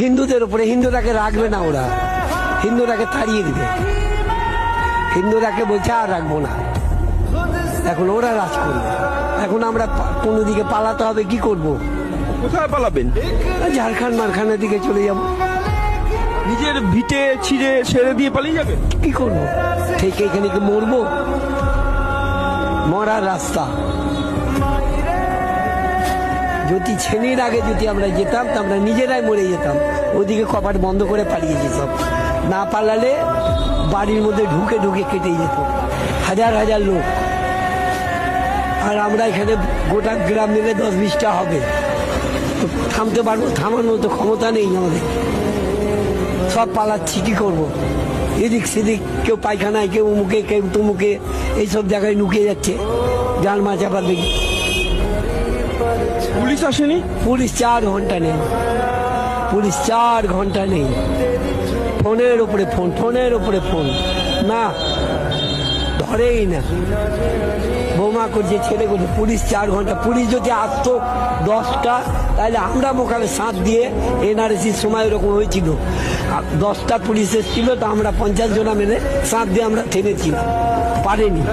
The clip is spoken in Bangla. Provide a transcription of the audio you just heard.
হিন্দুদের উপরে। হিন্দুরাকে রাখবে না ওরা, হিন্দুরাকে তাড়িয়ে দিবে। হিন্দুরাকে বলছে আর রাখবো না, এখন ওরা রাজ করবে। এখন আমরা কোনো দিকে পালাতে হবে, কি করব? কোথায় পালাবেন? ঝাড়খণ্ড মারখানের দিকে চলে যাব। নিজের ভিটে ছিঁড়ে ছেড়ে দিয়ে পালিয়ে যাবেন? কি করবো? ঠিক এখানে কি মরবো? মরার রাস্তা। যদি ছেনির আগে যদি আমরা যেতাম তা আমরা নিজেরাই মরে যেতাম। ওদিকে কপাট বন্ধ করে পালিয়ে যেতাম। না পালালে বাড়ির মধ্যে ঢুকে ঢুকে কেটে যেত হাজার হাজার লোক। আর আমরা এখানে গোটা গ্রাম মিলে 10-20টা হবে, থামতে পারবো? থামার মতো ক্ষমতা নেই আমাদের। সব পালাচ্ছি, কি করব? এদিক সেদিক, কেউ পায়খানায়, কেউ মুখে, কেউ তুমুখে, এইসব জায়গায় লুকিয়ে যাচ্ছে। জাল মাছ আবার দেখি। পুলিশ আসেনি? পুলিশ 4 ঘন্টা নেই, পুলিশ 4 ঘন্টা নেই। ফোনের উপরে ফোন, ফোনের উপরে ফোন, না ধরেই না। বোমা করছে ছেলেগুলো। পুলিশ 4 ঘন্টা। পুলিশ যদি আসতো 10টা, তাহলে আমরা মোকালে সাথ দিয়ে, এনআরসির সময় এরকম হয়েছিল, 10টা পুলিশ এসেছিল, তো আমরা 50 জনা মিলে সাথ দিয়ে আমরা থেমেছিলাম, পারেনি।